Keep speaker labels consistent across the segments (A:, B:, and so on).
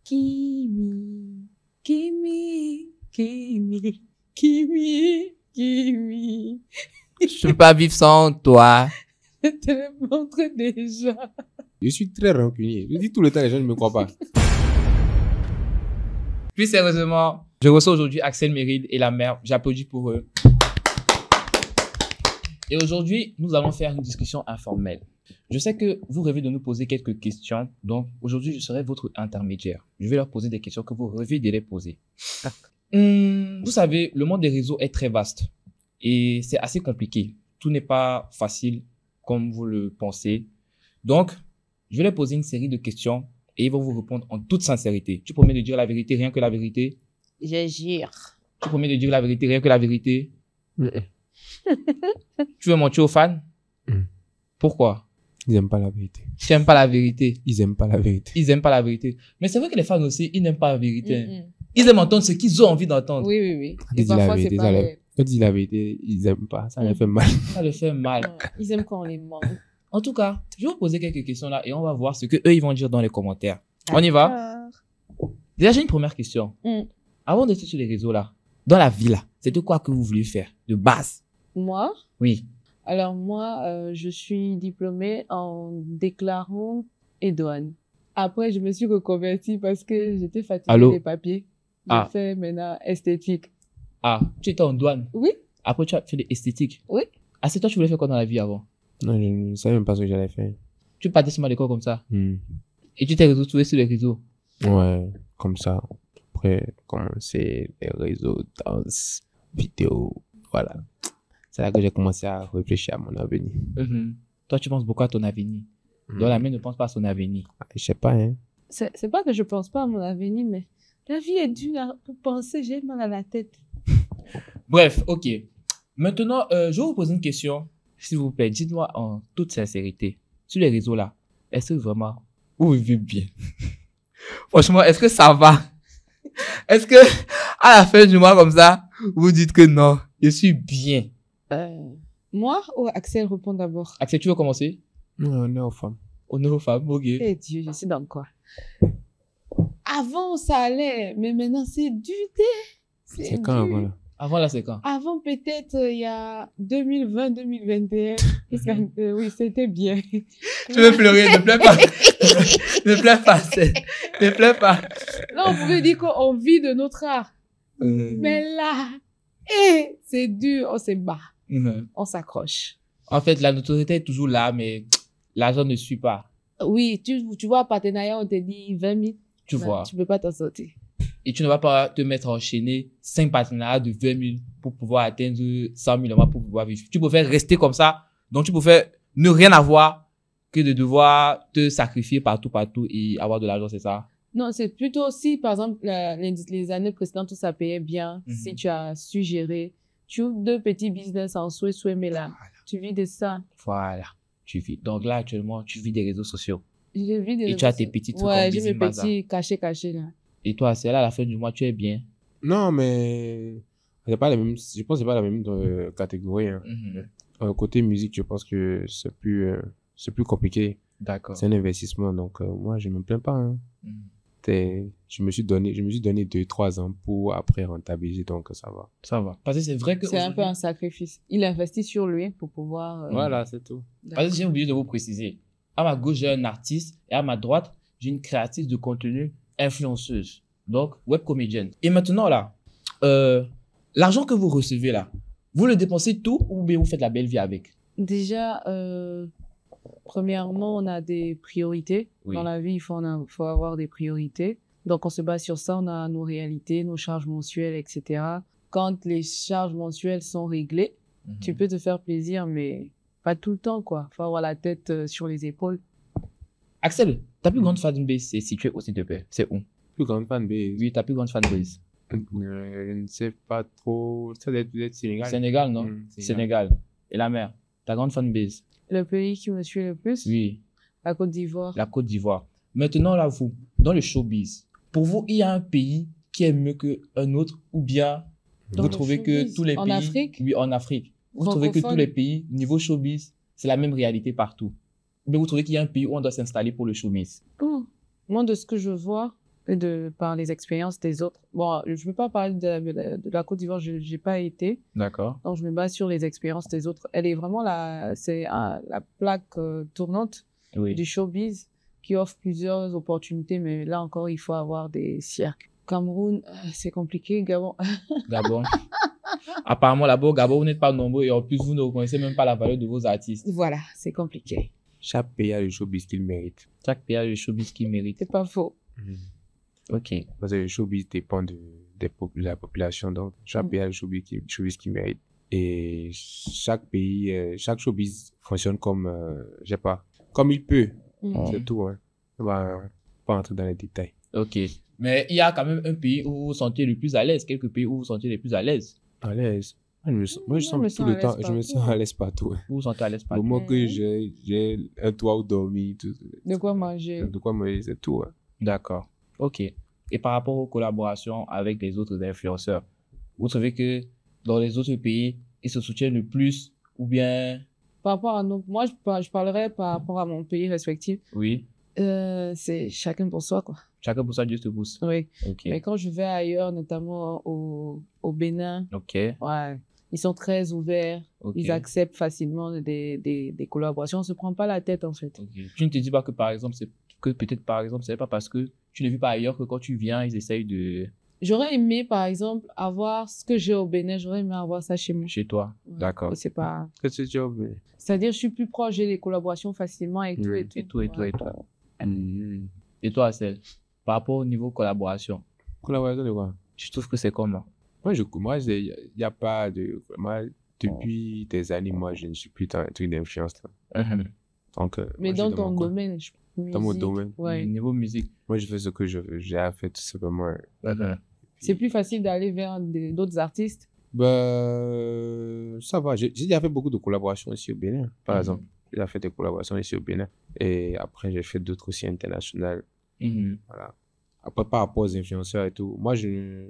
A: Kimi, Kimi, Kimi, Kimi, Kimi.
B: Je peux pas vivre sans toi.
A: Je te le montre déjà.
C: Je suis très rancunier. Je dis tout le temps, les gens ne me croient pas.
B: Plus sérieusement, je reçois aujourd'hui Axel Méride et la mère. J'applaudis pour eux. Et aujourd'hui, nous allons faire une discussion informelle. Je sais que vous rêvez de nous poser quelques questions, donc aujourd'hui, je serai votre intermédiaire. Je vais leur poser des questions que vous rêvez de les poser. Vous savez, le monde des réseaux est très vaste et c'est assez compliqué. Tout n'est pas facile comme vous le pensez. Donc, je vais leur poser une série de questions et ils vont vous répondre en toute sincérité. Tu promets de dire la vérité, rien que la vérité?
A: Je jure.
B: Tu promets de dire la vérité, rien que la vérité? Tu veux mentir aux fans? Pourquoi?
C: Ils n'aiment pas la vérité.
B: Tu n'aimes pas la vérité.
C: Ils n'aiment pas la vérité.
B: Ils n'aiment pas la vérité. Mais c'est vrai que les fans aussi, ils n'aiment pas la vérité. Ils aiment entendre ce qu'ils ont envie d'entendre.
A: Oui, oui, oui.
C: Dis
A: Et
C: la
A: parfois, c'est
C: vérité,
A: pas
C: ça
A: vrai.
C: leur- Quand tu dis la vérité, ils n'aiment pas. Ça leur fait mal.
B: Ça le fait mal.
A: Ouais, ils aiment quand on les ment.
B: En tout cas, je vais vous poser quelques questions là et on va voir ce que eux ils vont dire dans les commentaires. On y va? Déjà, j'ai une première question. Avant d'être sur les réseaux là, dans la vie là, c'est de quoi que vous voulez faire de base?
A: Moi,
B: Oui.
A: alors moi, je suis diplômée en déclarant et douane. Après, je me suis reconvertie parce que j'étais fatiguée
B: Allô?
A: des papiers.
B: Ah.
A: Je fais maintenant esthétique.
B: Ah, tu étais en douane.
A: Oui,
B: Après, tu as fait de l'esthétique.
A: oui.
B: Ah, c'est toi, tu voulais faire quoi dans la vie avant?
C: Non, je ne savais même pas ce que j'allais faire.
B: Tu partais seulement à l'école comme ça.
C: Hmm.
B: Et tu t'es retrouvé sur les réseaux.
C: Ouais, comme ça. Après, commencer les réseaux, danse, vidéo, voilà. C'est là que j'ai commencé à réfléchir à mon avenir.
B: Toi, tu penses beaucoup à ton avenir. Donc, la mienne ne pense pas à son avenir.
C: Je sais pas, hein.
A: C'est pas que je pense pas à mon avenir, mais la vie est dure pour penser. J'ai mal à la tête.
B: Bref, ok. Maintenant, je vais vous poser une question. S'il vous plaît, dites-moi en toute sincérité, sur les réseaux là, est-ce que vraiment vous vivez bien? Franchement, est-ce que ça va? Est-ce que à la fin du mois comme ça, vous dites que non, je suis bien?
A: Moi ou Axel répond d'abord?
B: Axel, tu veux commencer?
C: Non, on est aux femmes.
B: Honneur aux femmes, ok.
A: Eh Dieu, je sais dans quoi. Avant, ça allait, mais maintenant, c'est du thé.
C: C'est quand
A: dur.
C: avant là?
B: Avant là, c'est quand?
A: Avant, peut-être, il y a 2020, 2021. Oui, c'était bien.
B: Tu veux pleurer, ne pleure pas. Ne pleure pas, ne pleure pas.
A: Là, on pouvait dire qu'on vit de notre art. Mais là, c'est dur, on se bat, on s'accroche.
B: En fait, la notoriété est toujours là, mais l'argent ne suit pas.
A: Oui, tu vois, partenariat, on te dit 20 000.
B: Tu vois.
A: Tu peux pas t'en sortir.
B: Et tu ne vas pas te mettre à enchaîner 5 partenariats de 20 000 pour pouvoir atteindre 100 000 mois pour pouvoir vivre. Tu préfères rester comme ça. Donc, tu préfères ne rien avoir que de devoir te sacrifier partout et avoir de l'argent, c'est ça?
A: Non, c'est plutôt si, par exemple, les années précédentes, tout ça payait bien. Si tu as su gérer, tu ouvres 2 petits business en souhait, mais là, tu vis de ça.
B: Voilà. Tu vis. Donc là, actuellement, tu vis des réseaux sociaux.
A: Je vis de
B: Et tu as tes petits trucs
A: Ouais,
B: en
A: j'ai mes
B: Bizimbaza.
A: petits cachés, là.
B: Et toi, c'est là, à la fin du mois, tu es bien.
C: Non, mais c'est pas la même, je pense que c'est pas la même catégorie, hein. Côté musique, je pense que c'est plus compliqué.
B: D'accord.
C: C'est un investissement, donc moi, je me plains pas, hein. Je me suis donné 2-3 ans pour après rentabiliser, donc ça va.
B: Ça va. Parce que c'est vrai que
A: C'est un peu un sacrifice. Il investit sur lui pour pouvoir...
C: Voilà, c'est tout.
B: Parce que j'ai oublié de vous préciser. À ma gauche, j'ai un artiste et à ma droite, j'ai une créatrice de contenu influenceuse. Donc, web comédienne. Et maintenant, là, l'argent que vous recevez, là, vous le dépensez tout ou bien vous faites la belle vie avec?
A: Déjà, premièrement, on a des priorités.
B: Oui.
A: Dans la vie, il faut avoir des priorités. Donc, on se base sur ça. On a nos réalités, nos charges mensuelles, etc. Quand les charges mensuelles sont réglées, tu peux te faire plaisir, mais pas tout le temps, quoi. Faut avoir la tête sur les épaules.
B: Axel, ta plus grande fanbase, c'est situé où, s'il te plaît? C'est où?
C: Plus grande fanbase.
B: Oui, ta plus grande fanbase.
C: Je ne sais pas trop. Ça doit être Sénégal.
B: Sénégal, non? Sénégal. Et la mère? Ta grande fanbase?
A: Le pays qui me suit le plus,
B: Oui.
A: la Côte d'Ivoire.
B: La Côte d'Ivoire. Maintenant, là, vous, dans le showbiz, pour vous, il y a un pays qui est mieux qu'un autre ou bien
A: Dans
B: vous
A: le
B: trouvez que
A: showbiz,
B: tous les pays...
A: en Afrique?
B: Oui, en Afrique. Vous trouvez que tous
A: Francophone?
B: les pays, niveau showbiz, c'est la même réalité partout. Mais vous trouvez qu'il y a un pays où on doit s'installer pour le showbiz?
A: Moi, de ce que je vois, par les expériences des autres. Bon, je ne peux pas parler de la Côte d'Ivoire, je n'ai pas été.
B: D'accord.
A: Donc, je me base sur les expériences des autres. Elle est vraiment la plaque tournante du showbiz qui offre plusieurs opportunités, mais là encore, il faut avoir des cirques. Cameroun, c'est compliqué. Gabon.
B: Gabon. Apparemment, là-bas, au Gabon, vous n'êtes pas nombreux et en plus, vous ne reconnaissez même pas la valeur de vos artistes.
A: Voilà, c'est compliqué.
C: Chaque pays a le showbiz qu'il mérite.
B: Chaque pays a le showbiz qu'il mérite.
A: C'est pas faux.
B: Ok.
C: Parce que le showbiz dépend de la population, donc chaque pays a le showbiz qu'il mérite. Et chaque pays, chaque showbiz fonctionne comme, je sais pas, comme il peut. C'est tout, hein. On va pas entrer dans les détails.
B: Ok. Mais il y a quand même un pays où vous vous sentez le plus à l'aise, quelques pays où vous vous sentez les plus à l'aise.
C: À l'aise. Moi, je sens tout le temps, je me sens à l'aise partout.
B: Vous vous sentez à l'aise partout.
C: Au moment que j'ai un toit où dormir, tout.
A: De quoi manger.
C: De quoi manger, c'est tout. Hein.
B: D'accord. Ok. Et par rapport aux collaborations avec les autres influenceurs, vous trouvez que dans les autres pays, ils se soutiennent le plus ou bien...
A: Par rapport à nous, moi, je parlerais par rapport à mon pays respectif.
B: Oui.
A: C'est chacun pour soi, quoi.
B: Chacun pour soi, Dieu te pousse.
A: Oui.
B: Ok.
A: Mais quand je vais ailleurs, notamment au Bénin,
B: Ok.
A: ouais, ils sont très ouverts.
B: Ok.
A: Ils acceptent facilement des collaborations. On se prend pas la tête, en fait.
B: Ok. Tu ne te dis pas que, par exemple, c'est pas parce que tu ne vis pas ailleurs que quand tu viens, ils essayent de...
A: J'aurais aimé, par exemple, avoir ce que j'ai au Bénin. J'aurais aimé avoir ça chez moi.
B: Chez toi.
A: Ouais.
B: D'accord.
A: C'est pas...
C: Qu'est-ce que tu as oublié?
A: C'est-à-dire, je suis plus proche, j'ai les collaborations facilement et tout.
B: Et tout.
A: Ouais.
B: Et toi, Assel, par rapport au niveau collaboration,
C: Collaboration de quoi?
B: je trouve que c'est comment?
C: Moi, il n'y a pas de... Moi, depuis des années, moi, je ne suis plus dans un truc d'influence. Donc,
A: Mais
C: moi,
A: dans
C: je
A: ton
C: demande quoi?
A: domaine,
C: Dans mon
A: musique,
C: domaine.
A: ouais.
B: Niveau musique.
C: Moi, je fais ce que j'ai à faire tout simplement.
A: C'est plus facile d'aller vers d'autres artistes.
C: Ça va. J'ai déjà fait beaucoup de collaborations ici au Bénin, par exemple. J'ai déjà fait des collaborations ici au Bénin. Et après, j'ai fait d'autres aussi internationales. Voilà. Après, par rapport aux influenceurs et tout, moi, je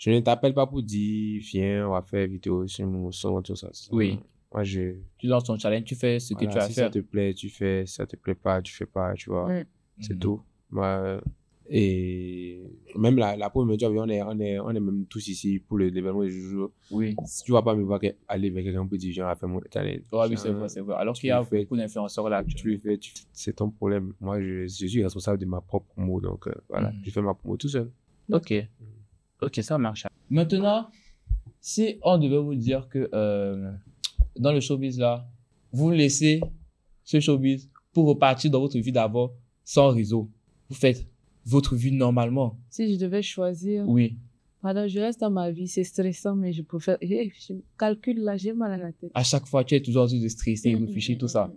C: ne t'appelle pas pour dire, viens, on va faire vidéo sur mon son, tout ça.
B: Oui.
C: Moi,
B: tu lances ton challenge, tu fais ce que tu as à
C: si
B: faire.
C: ça te plaît, tu fais. Si ça te plaît pas, tu fais pas, tu vois. C'est tout. Moi, et même la première job, on est même tous ici pour l'événement du jour.
B: Oui.
C: Si tu vas pas me voir aller vers quelqu'un pour dire, viens, on va faire mon challenge.
B: Oui, c'est vrai, c'est vrai. Alors qu'il y a beaucoup d'influenceurs là.
C: Tu le fais, c'est ton problème. Moi, je suis responsable de ma propre promo, donc voilà, je fais ma promo tout seul.
B: Ok. Ok, ça marche. Maintenant, si on devait vous dire que dans le showbiz là, vous laissez ce showbiz pour repartir dans votre vie d'avant sans réseau, vous faites votre vie normalement.
A: Si je devais choisir,
B: oui.
A: Pardon, je reste dans ma vie, c'est stressant, mais je préfère. Je calcule là, j'ai mal à la tête.
B: À chaque fois, tu es toujours en train de stresser, réfléchir, tout ça.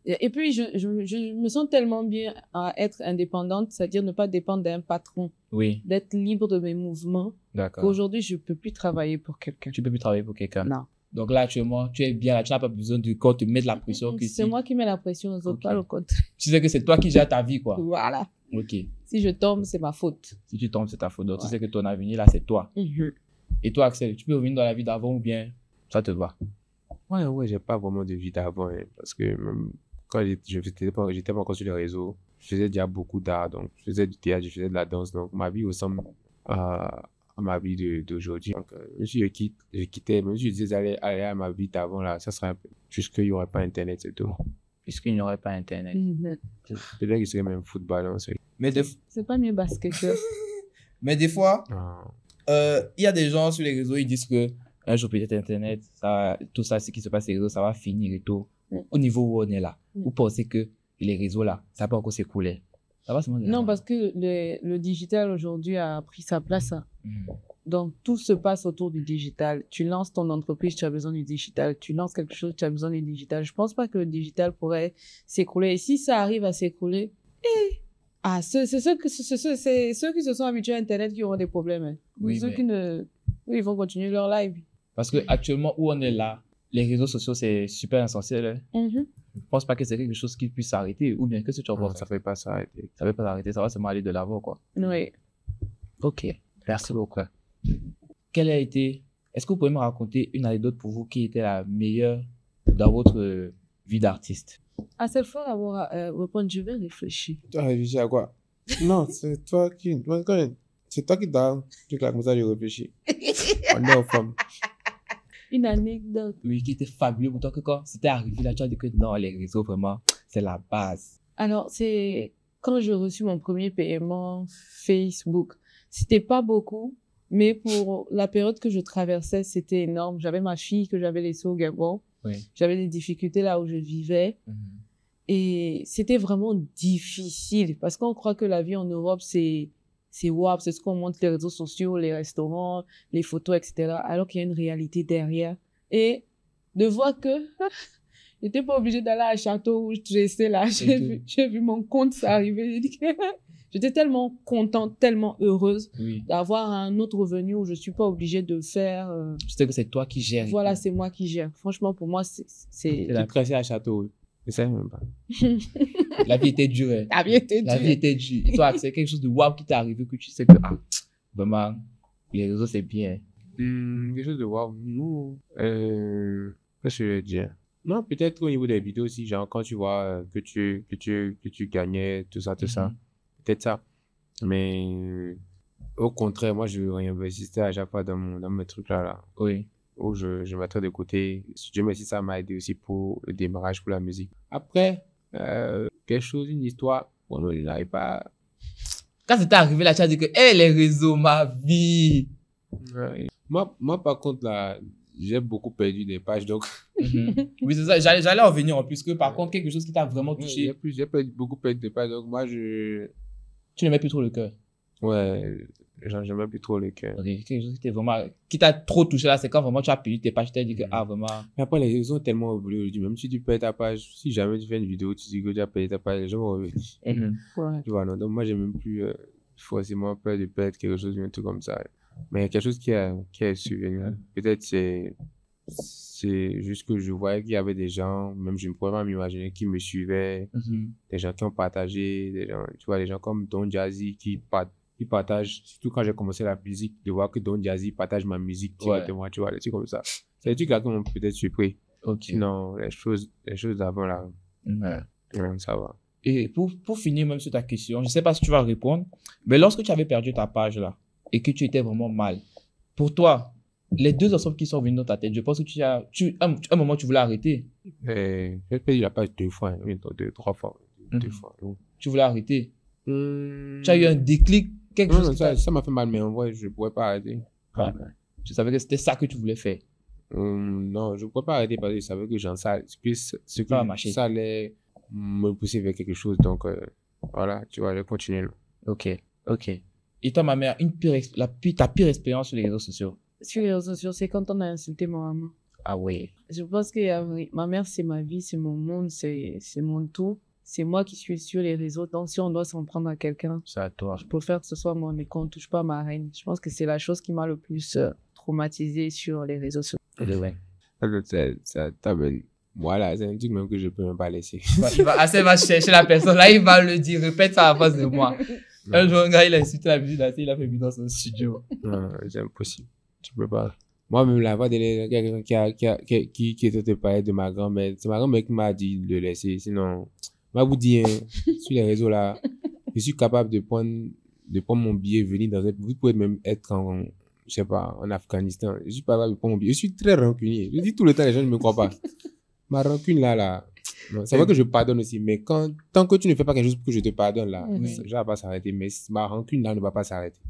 A: Et puis, je me sens tellement bien à être indépendante, c'est-à-dire ne pas dépendre d'un patron.
B: Oui.
A: D'être libre de mes mouvements.
B: D'accord.
A: Qu'aujourd'hui, je ne peux plus travailler pour quelqu'un.
B: Tu peux plus travailler pour quelqu'un.
A: Non.
B: Donc là, actuellement, tu es bien là, tu n'as pas besoin de qu'on te mette la pression.
A: C'est moi qui mets la pression aux autres, pas le contraire.
B: Tu sais que c'est toi qui gères ta vie, quoi.
A: Voilà.
B: Ok.
A: Si je tombe, c'est ma faute.
B: Si tu tombes, c'est ta faute. Donc, tu sais que ton avenir, là, c'est toi. Et toi, Axel, tu peux revenir dans la vie d'avant ou bien ça te va?
C: Ouais, j'ai pas vraiment de vie d'avant, hein, parce que même quand j'étais pas encore sur les réseaux, je faisais déjà beaucoup d'art, donc je faisais du théâtre, je faisais de la danse, donc ma vie ressemble à ma vie d'aujourd'hui. Donc, même si je quittais, même si je disais aller à ma vie d'avant, là, ça serait un peu, juste qu'il n'y aurait pas Internet, c'est tout.
B: Puisqu'il n'y aurait pas Internet.
C: Peut-être qu'il serait même football, hein,
A: c'est pas mieux basketteur.
B: Mais des fois, il y a des gens sur les réseaux, ils disent que un jour peut-être Internet, tout ça, ce qui se passe sur les réseaux, ça va finir et tout. Au niveau où on est là, vous pensez que les réseaux là, ça peut encore s'écouler? Ça va se monter.
A: Non, parce que le digital aujourd'hui a pris sa place. Donc, tout se passe autour du digital. Tu lances ton entreprise, tu as besoin du digital. Tu lances quelque chose, tu as besoin du digital. Je pense pas que le digital pourrait s'écrouler. Et si ça arrive à s'écrouler, c'est ceux qui se sont habitués à Internet qui auront des problèmes. Hein.
B: Oui,
A: ceux qui ne... ils vont continuer leur live.
B: Parce que actuellement où on est là, les réseaux sociaux, c'est super essentiel. Hein. Je pense pas que c'est quelque chose qui puisse s'arrêter. Ou bien, qu'est-ce que tu en penses?
C: Ça ne fait pas s'arrêter.
B: Ça ne fait pas s'arrêter, ça va seulement aller de l'avant, quoi.
A: Oui.
B: Ok, merci beaucoup. Est-ce que vous pouvez me raconter une anecdote pour vous qui était la meilleure dans votre vie d'artiste?
A: À cette fois d'avoir répondu, je vais réfléchir.
C: Tu as réfléchi à quoi? Non, c'est toi qui... C'est toi qui donnes. Tu claques comme ça, je réfléchis. On est aux femmes.
A: Une anecdote.
B: Oui, qui était fabuleux pour toi que quand c'était arrivé là, tu as dit que non, les réseaux, vraiment, c'est la base.
A: Alors, c'est quand j'ai reçu mon premier paiement Facebook. C'était pas beaucoup, mais pour la période que je traversais, c'était énorme. J'avais ma fille que j'avais laissée au Gabon.
B: Oui.
A: J'avais des difficultés là où je vivais. Et c'était vraiment difficile parce qu'on croit que la vie en Europe, c'est wow, c'est ce qu'on montre les réseaux sociaux, les restaurants, les photos, etc. Alors qu'il y a une réalité derrière. Et de voir que j'étais pas obligée d'aller à Château où je restais là. J'ai vu mon compte s'arriver. J'ai dit que j'étais tellement contente, tellement heureuse d'avoir un autre revenu où je suis pas obligée de faire.
B: Je sais que c'est toi qui gères.
A: Voilà, c'est moi qui gère. Franchement, pour moi, c'est.
C: Tu traçais à Château. Je sais même pas.
B: La vie était dure. Hein.
A: La vie était dure.
B: La vie était dure. Et toi, c'est quelque chose de waouh qui t'est arrivé que tu sais que, vraiment, les réseaux, c'est bien.
C: Quelque chose de waouh. Nous, qu'est-ce que je veux dire? Non, peut-être au niveau des vidéos aussi, genre, quand tu vois que tu gagnais, tout ça. Peut-être ça. Mais, au contraire, moi, je réinvestissais à chaque fois dans mes trucs là.
B: Oui.
C: Où je mettrais de côté. Dieu merci, ça m'a aidé aussi pour le démarrage, pour la musique. Après, quelque chose, une histoire, bon, il n'arrive pas.
B: Quand c'était arrivé là, tu as dit que, les réseaux, ma vie.
C: Ouais. Moi, par contre, là, j'ai beaucoup perdu des pages, donc.
B: Oui, c'est ça. J'allais en venir en plus que, par contre, quelque chose qui t'a vraiment touché.
C: J'ai beaucoup perdu des pages, donc moi,
B: Tu ne mets plus trop le cœur.
C: Ouais, j'aime plus trop le cœur.
B: Ok, quelque chose qui t'a trop touché là, c'est quand vraiment tu as perdu tes pages, tu t'es dit que, vraiment.
C: Mais après, les réseaux ont tellement évolué aujourd'hui. Même si tu perds ta page, si jamais tu fais une vidéo, tu dis que tu as perdu ta page, les gens vont revenir.
A: Ouais.
C: Tu vois, non. Donc, moi, j'ai même plus forcément peur de perdre quelque chose, un truc comme ça. Mais quelque chose qui est survenu, peut-être c'est juste que je voyais qu'il y avait des gens, même je ne pourrais pas m'imaginer, qui me suivaient, des gens qui ont partagé, des gens, tu vois, des gens comme Don Jazzy qui partagent, surtout quand j'ai commencé la musique, de voir que Don Jazzy partage ma musique directement, tu vois, des trucs comme ça. C'est des trucs là qui m'ont peut-être surpris. Sinon, les choses d'avant là, ça va.
B: Et pour finir même sur ta question, je ne sais pas si tu vas répondre, mais lorsque tu avais perdu ta page là, et que tu étais vraiment mal, pour toi, les deux ensembles qui sont venus dans ta tête, je pense que un moment tu voulais arrêter.
C: J'ai perdu la page 2 fois, 3 fois. 2 fois.
B: Tu voulais arrêter. Tu as eu un déclic, quelque chose.
C: Ça m'a fait mal, mais en vrai, je ne pourrais pas arrêter.
B: Tu savais que c'était ça que tu voulais faire.
C: Non, je ne pourrais pas arrêter parce que je savais que ça allait me pousser vers quelque chose. Donc, voilà, tu vois, je continue.
B: Ok. Et toi, ma mère, ta pire expérience sur les réseaux sociaux?
A: Sur les réseaux sociaux, c'est quand on a insulté ma maman.
B: Ah oui.
A: Je pense que ma mère, c'est ma vie, c'est mon monde, c'est mon tout. C'est moi qui suis sur les réseaux. Donc, si on doit s'en prendre à quelqu'un,
B: c'est à toi.
A: Je préfère que ce soit moi, mais qu'on ne touche pas à ma reine. Je pense que c'est la chose qui m'a le plus traumatisé sur les réseaux sociaux.
B: Ouais.
C: Voilà, c'est un truc même que je peux même pas laisser.
B: Il va chercher la personne, là, il va le dire, répète ça à face de moi. Un jour, un gars, il a insulté la musique, il a fait vidéo dans son studio.
C: Non, c'est impossible. Tu peux pas. Moi-même, la voix de quelqu'un qui était de parler de ma grand-mère, c'est ma grand-mère qui m'a dit de le laisser. Sinon, moi, vous dis, sur les réseaux là, je suis capable de prendre mon billet, venir dans un, vous pouvez même être je sais pas, en Afghanistan. Je suis pas capable de prendre mon billet. Je suis très rancunier. Je dis tout le temps, les gens ne me croient pas. Ma rancune là. C'est vrai que je pardonne aussi, mais tant que tu ne fais pas quelque chose pour que je te pardonne là, ça va pas s'arrêter. Mais ma rancune là ne va pas s'arrêter.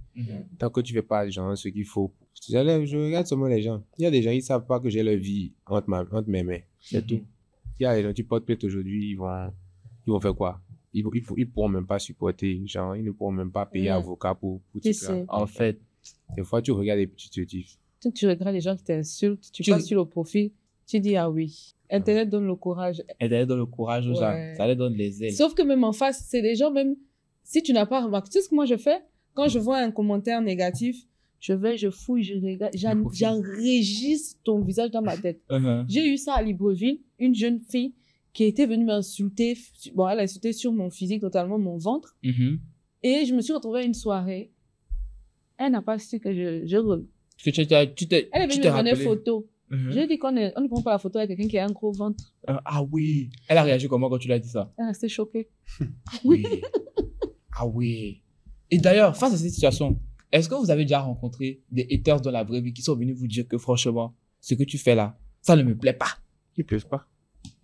C: Tant que tu fais pas, genre, ce qu'il faut. Je regarde seulement les gens. Il y a des gens, ils savent pas que j'ai leur vie entre mes mains. C'est tout. Il y a des gens qui portent plainte aujourd'hui, ils vont faire quoi? Ils pourront même pas supporter, genre, ils ne pourront même pas payer avocat pour tout ça.
B: En fait,
C: des fois, tu regardes et puis tu te dis.
A: Tu regardes les gens qui t'insultent, tu passes sur le profil, tu dis ah oui. Internet donne le courage.
B: Internet donne le courage aux gens. Ça leur donne les ailes.
A: Sauf que même en face, c'est des gens, même si tu n'as pas remarqué. Tu sais ce que moi je fais? Quand je vois un commentaire négatif, je fouille, je regarde, j'enregistre ton visage dans ma tête. J'ai eu ça à Libreville, une jeune fille qui était venue m'insulter. Bon, elle a insulté sur mon physique, totalement mon ventre. Et je me suis retrouvée à une soirée. Elle n'a pas su que elle est venue me prendre une photo. J'ai dit qu'on ne prend pas la photo avec quelqu'un qui a un gros ventre.
B: Ah oui. Elle a réagi comment quand tu lui as dit ça?
A: Elle restait choquée.
B: Oui. Ah oui. Et d'ailleurs, face à cette situation, est-ce que vous avez déjà rencontré des haters dans la vraie vie qui sont venus vous dire que franchement, ce que tu fais là, ça ne me plaît pas?
C: Ils peuvent pas.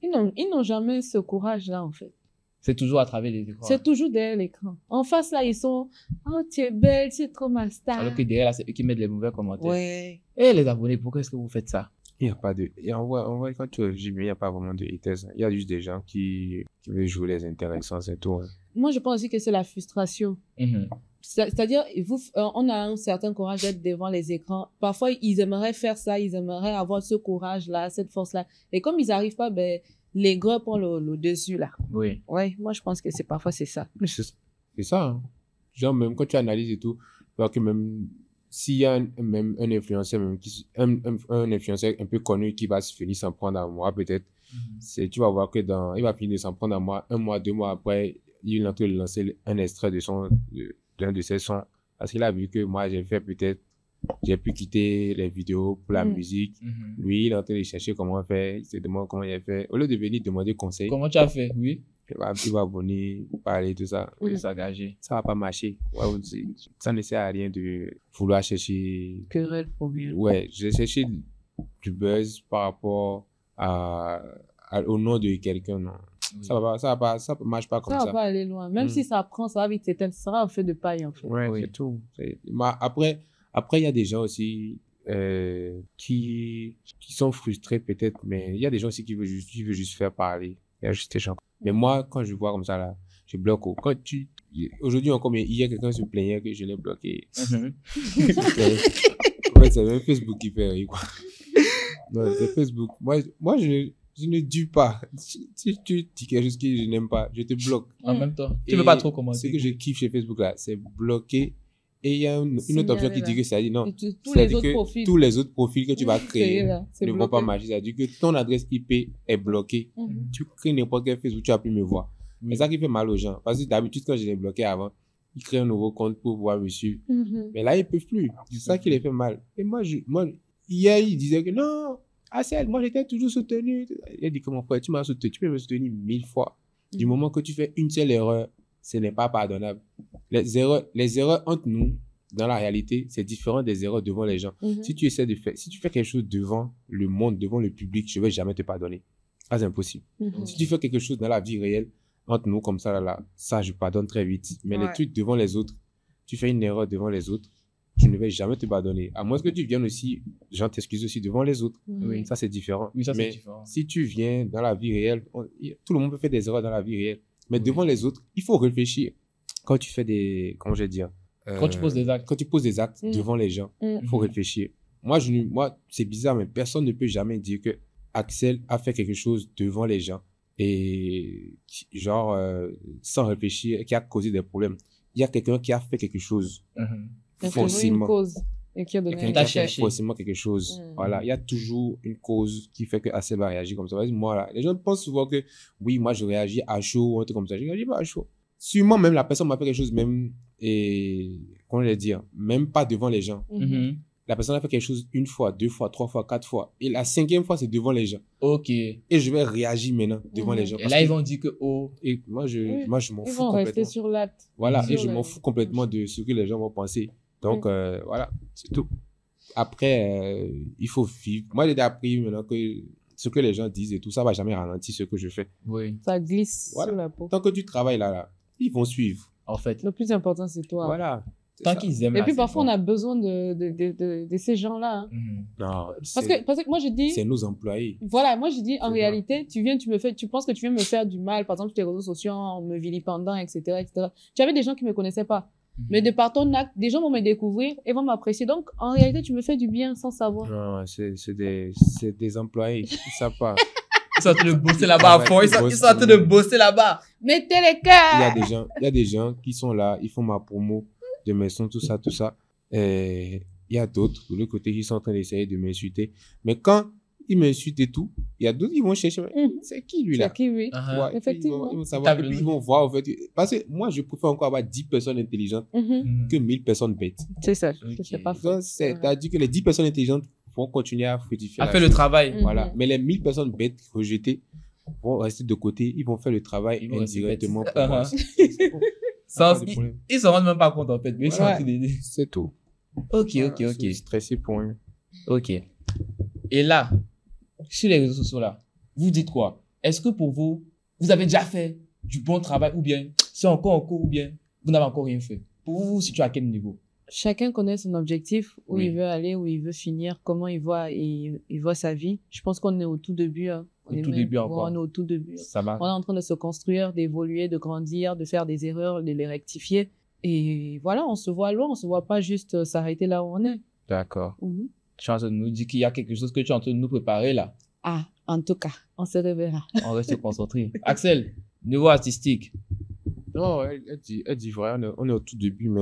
A: Ils n'ont jamais ce courage-là, en fait.
B: C'est toujours à travers les écrans.
A: C'est toujours derrière l'écran. En face, là, ils sont, oh, tu es belle, tu es trop ma star.
B: Alors que derrière, là, c'est eux qui mettent les mauvais commentaires.
A: Ouais.
B: Et les abonnés, pourquoi est-ce que vous faites ça?
C: Il n'y a pas de. Et en vrai, quand tu réfléchis bien, il n'y a pas vraiment de haters. Il y a juste des gens qui veulent jouer les intéressants, c'est tout. Hein.
A: Moi, je pense aussi que c'est la frustration. C'est-à-dire, on a un certain courage d'être devant les écrans. Parfois, ils aimeraient faire ça, ils aimeraient avoir ce courage-là, cette force-là. Et comme ils n'arrivent pas, ben, l'aigreur prend le dessus, là.
B: Oui.
A: Ouais, moi, je pense que parfois, c'est ça.
C: C'est ça. Hein. Genre, même quand tu analyses et tout, tu vois que même s'il y a même un influenceur, même un influenceur un peu connu qui va se finir s'en prendre à moi, peut-être, tu vas voir que il va finir de s'en prendre à moi, 1 mois, 2 mois après, il est en train de lancer un extrait d'un de ses sons. Parce qu'il a vu que moi, j'ai pu quitter les vidéos pour la musique. Lui, il est en train de chercher comment faire. Il se demande comment il a fait. Au lieu de venir demander conseil.
B: Comment tu as fait? Oui.
C: Il va venir parler, tout ça.
B: Oui, s'engager.
C: Ça va pas marcher. Ouais, ça ne sert à rien de vouloir chercher.
A: Querelle pour bien.
C: Ouais, j'ai cherché du buzz par rapport au nom de quelqu'un, non. Oui. Ça marche pas comme ça.
A: Ça va pas aller loin. Même si ça prend, ça va vite s'éteindre. Ça sera un feu de paille, en fait.
C: Ouais,
B: oui.
C: C'est tout. Après, il y a des gens aussi qui sont frustrés peut-être, mais il y a des gens aussi qui veulent juste faire parler. Il y a juste des gens. Mais moi, quand je vois comme ça, là, je bloque. Aujourd'hui encore, hier, quelqu'un se plaignait que je l'ai bloqué. En fait, c'est même Facebook qui fait rire, quoi. Non, c'est Facebook. Moi, je ne dis pas. Si tu dis quelque chose que je n'aime pas, je te bloque.
B: En même temps, tu ne veux pas trop commenter.
C: Ce que je kiffe chez Facebook, là, c'est bloquer. Et il y a une autre option qui dit que ça dit non.
A: Tous les
C: autres profils que tu vas créer ne vont pas marcher. Ça dit que ton adresse IP est bloquée. Tu crées n'importe quel Facebook, tu vas plus me voir. Mais ça qui fait mal aux gens. Parce que d'habitude, quand je l'ai bloqué avant, ils créent un nouveau compte pour pouvoir me suivre. Mais là, ils peuvent plus. C'est ça qui les fait mal. Et moi, hier, ils disaient que non, Axel, moi, j'étais toujours soutenu. Il a dit que mon frère, tu m'as soutenu. Tu peux me soutenir 1000 fois. Du moment que tu fais une seule erreur, ce n'est pas pardonnable. Les erreurs entre nous, dans la réalité, c'est différent des erreurs devant les gens. Si tu fais quelque chose devant le monde, devant le public, je ne vais jamais te pardonner. Ça, c'est impossible. Si tu fais quelque chose dans la vie réelle, entre nous, comme ça, ça, je pardonne très vite. Mais les trucs devant les autres, tu fais une erreur devant les autres, je ne vais jamais te pardonner. À moins que tu viennes aussi, j'en t'excuse aussi devant les autres. Oui. Ça, c'est différent.
B: Oui, ça,
C: mais
B: c'est différent.
C: Si tu viens dans la vie réelle, tout le monde peut faire des erreurs dans la vie réelle. Mais devant les autres, il faut réfléchir. Quand tu fais comment je vais dire,
B: quand tu poses des actes.
C: Quand tu poses des actes devant les gens, il faut réfléchir. Moi, c'est bizarre, mais personne ne peut jamais dire que Axel a fait quelque chose devant les gens et genre sans réfléchir, qui a causé des problèmes. Il y a quelqu'un qui a fait quelque chose.
A: Forcément. Une cause. Et qui a donné
C: forcément quelque chose. Voilà, il y a toujours une cause qui fait que Axel va réagir comme ça. Moi, là, les gens pensent souvent que oui, moi je réagis à chaud ou un truc comme ça. Je réagis pas à chaud. Sûrement même la personne m'a fait quelque chose même comment je vais dire, même pas devant les gens. La personne a fait quelque chose 1 fois, 2 fois, 3 fois, 4 fois. Et la 5e fois, c'est devant les gens.
B: Ok.
C: Et je vais réagir maintenant devant les gens.
B: Et là, ils vont dire que oh.
C: Et moi, je m'en fous complètement. Ils vont
A: rester sur l'acte.
C: Voilà. Et je m'en fous complètement de ce que les gens vont penser. Donc, voilà, c'est tout. Après, il faut vivre. Moi, j'ai appris maintenant que ce que les gens disent et tout, ça va jamais ralentir ce que je fais.
B: Oui.
A: Ça glisse sur la peau.
C: Tant que tu travailles là, ils vont suivre.
B: En fait.
A: Le plus important, c'est toi.
C: Voilà.
B: Tant qu'ils aiment.
A: Et puis parfois, on a besoin de ces gens-là. Hein.
C: Non.
A: Parce que moi, je dis.
C: C'est nos employés.
A: Voilà, moi, je dis, en réalité, tu penses que tu viens me faire du mal, par exemple, sur tes réseaux sociaux, en me vilipendant, etc., etc. Tu avais des gens qui me connaissaient pas. Mais de par ton acte, des gens vont me découvrir et vont m'apprécier. Donc, en réalité, tu me fais du bien sans savoir.
C: Non, c'est des employés. Ils savent pas.
B: Ils sont en train de bosser là-bas à fond. Ils sont en train de bosser là-bas.
A: Mettez les cœurs.
C: Il y a des gens qui sont là, ils font ma promo de mes sons, tout ça. Et il y a d'autres, de l'autre côté, qui sont en train d'essayer de m'insulter. Mais quand ils m'insultent et tout, il y a d'autres qui vont chercher. C'est qui lui là?
A: C'est qui lui? Effectivement.
C: Ils vont savoir, et puis ils vont voir. En fait, parce que moi, je préfère encore avoir 10 personnes intelligentes que 1000 personnes bêtes.
A: C'est ça. C'est pas faux.
C: C'est-à-dire que les 10 personnes intelligentes vont continuer à fructifier.
B: À faire le travail.
C: Voilà. Mais les 1000 personnes bêtes rejetées vont rester de côté. Ils vont faire le travail indirectement pour moi.
B: Sans,
C: Pas de problème.
B: ils se rendent même pas compte en fait, mais ils sont en
A: Ouais.
B: train d'aider.
C: C'est tout.
B: Ok.
C: Je suis stressé pour rien.
B: Ok. Et là, sur les réseaux sociaux là, vous dites quoi? Est-ce que pour vous, vous avez déjà fait du bon travail ou bien c'est encore en cours ou bien vous n'avez encore rien fait? Pour vous, vous situez à quel niveau?
A: Chacun connaît son objectif, où
B: Oui.
A: il veut aller, où il veut finir, comment il voit sa vie. Je pense qu'on est au tout début. Hein.
B: Au tout début encore.
A: On est au tout début.
B: Ça va.
A: On est en train de se construire, d'évoluer, de grandir, de faire des erreurs, de les rectifier. Et voilà, on se voit loin, on se voit pas juste s'arrêter là où on est.
B: D'accord.
A: Mhm.
B: Tu es en train de nous dire qu'il y a quelque chose que tu es en train de nous préparer là.
A: Ah, en tout cas, on se reverra.
B: On reste concentré. Axel, niveau artistique.
C: Non, elle dit vrai, on est au tout début, mais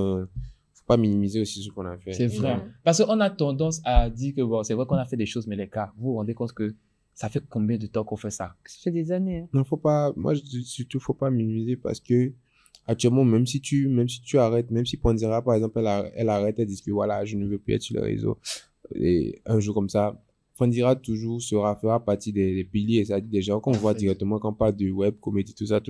C: faut pas minimiser aussi ce qu'on a fait.
B: C'est vrai.
A: Mhm.
B: Parce qu'on a tendance à dire que bon, c'est vrai qu'on a fait des choses, mais les gars, vous vous rendez compte que ça fait combien de temps qu'on fait ça?
A: Ça fait des années. Hein.
C: Non, faut pas, moi, je dis surtout, faut pas minimiser parce que, actuellement, même si tu arrêtes, même si Pandira, par exemple, elle arrête, elle dit que voilà, je ne veux plus être sur les réseaux, et un jour comme ça, Pandira toujours fera partie des piliers, c'est-à-dire des gens qu'on voit directement quand on parle de web, comédie, tout ça.